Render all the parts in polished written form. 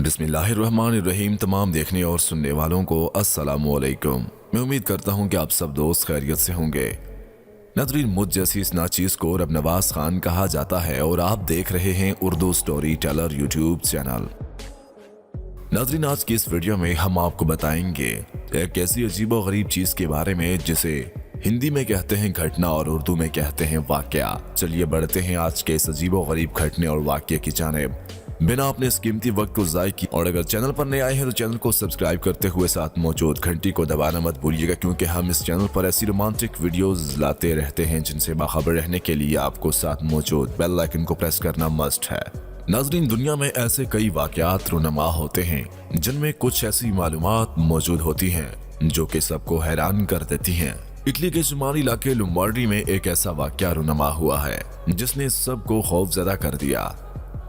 बिस्मिल्लाहिर्रहमानिर्रहीम। तमाम देखने और सुनने वालों को अस्सलामुअलैकुम। मैं उम्मीद करता हूँ कि आप सब दोस्त खैरियत से होंगे। नाज़रीन, मुझ जैसी इस नाचीज़ को रब नवाज खान कहा जाता है और आप देख रहे हैं Urdu story teller YouTube channel. नाज़रीन, आज की इस वीडियो में हम आपको बताएंगे एक ऐसी अजीबो गरीब चीज़ के बारे में जिसे हिंदी में कहते हैं घटना और उर्दू में कहते हैं वाकया। चलिए बढ़ते हैं आज के इस अजीबो गरीब घटने और वाकये की जानिब बिना अपने इस कीमती वक्त को ज़ाय की। और अगर चैनल पर नए आए हैं तो चैनल को सब्सक्राइब करते हुए साथ मौजूद घंटी को दबाना मत भूलिएगा, क्योंकि हम इस चैनल पर ऐसी रोमांटिक वीडियोस लाते रहते हैं जिनसे बाखबर रहने के लिए आपको साथ मौजूद बेल आइकन को प्रेस करना मस्ट है। नाज़रीन, दुनिया में ऐसे कई वाकयात रुनमा होते हैं जिनमें कुछ ऐसी मालूमात मौजूद होती हैं जो कि सबको हैरान कर देती हैं। इटली के शुमाली इलाके लोम्बार्डी में एक ऐसा वाकया रुनमा हुआ है जिसने सबको खौफजदा कर दिया।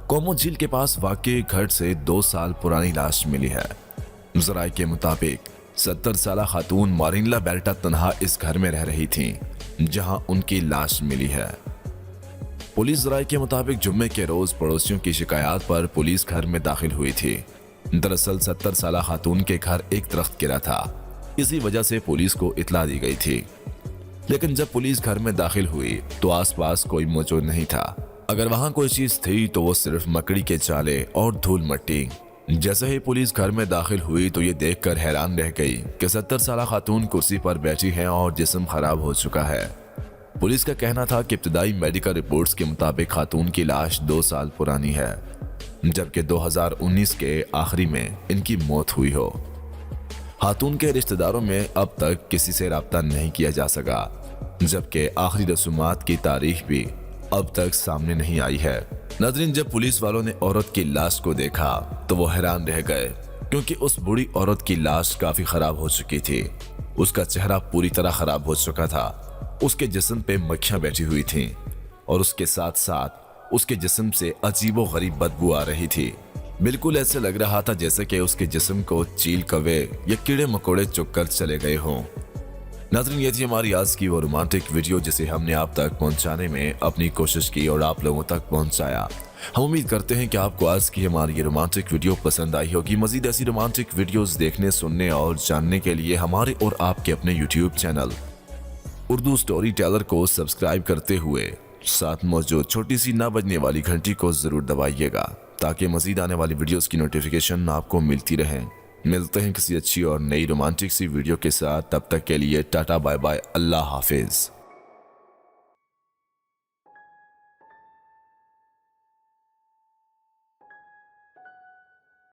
कोमो झील के पास वाक़े घर से 2 साल पुरानी लाश मिली है। ज़राए के मुताबिक 70 साला खातून मारिनला बेल्टा तन्हा इस घर में रह रही थी जहां उनकी लाश मिली है। पुलिस ज़राए के मुताबिक जुम्मे के रोज पड़ोसियों की शिकायत पर पुलिस घर में दाखिल हुई थी। दरअसल 70 साला खातून के घर एक दरख्त गिरा था, इसी वजह से पुलिस को इत्तला दी गई थी। लेकिन जब पुलिस घर में दाखिल हुई तो आसपास कोई मौजूद नहीं था। अगर वहां कोई चीज थी तो वो सिर्फ मकड़ी के चाले और धूल मिट्टी। जैसे ही पुलिस घर में दाखिल हुई तो ये देखकर हैरान रह गई कि 70 साला खातून कुर्सी पर बैठी है और जिस्म खराब हो चुका है। पुलिस का कहना था कि इब्तदाई मेडिकल रिपोर्ट्स के मुताबिक खातून की लाश 2 साल पुरानी है, जबकि 2019 के आखिरी में इनकी मौत हुई हो। खातून के रिश्तेदारों में अब तक किसी से राब्ता नहीं किया जा सका, जबकि आखिरी रसूमात की तारीख भी अब तक सामने नहीं आई है। नाज़रीन, जब पुलिस वालों ने औरत की लाश को देखा तो वो हैरान रह गए, क्योंकि उस बूढ़ी औरत की लाश काफी खराब हो चुकी थी। उसका चेहरा पूरी तरह खराब हो चुका था, उसके जिस्म पे मक्खियां बैठी हुई थीं और उसके साथ साथ उसके जिस्म से अजीबो गरीब बदबू आ रही थी। बिल्कुल ऐसे लग रहा था जैसे कि उसके जिस्म को चील कौवे या कीड़े मकोड़े चुग कर चले गए हों। नाज़रीन, ये थी हमारी आज की वो रोमांटिक वीडियो जिसे हमने आप तक पहुंचाने में अपनी कोशिश की और आप लोगों तक पहुंचाया। हम उम्मीद करते हैं कि आपको आज की हमारी ये रोमांटिक वीडियो पसंद आई होगी। मजीद ऐसी रोमांटिक वीडियोस देखने, सुनने और जानने के लिए हमारे और आपके अपने YouTube channel Urdu story teller को सब्सक्राइब करते हुए साथ मौजूद छोटी सी ना बजने वाली घंटी को जरूर दबाइएगा, ताकि मजीद आने वाली वीडियोस की नोटिफिकेशन आपको मिलती रहे। मिलते हैं किसी अच्छी और नई रोमांटिक सी वीडियो के साथ। तब तक के लिए टाटा बाय बाय, अल्लाह हाफिज।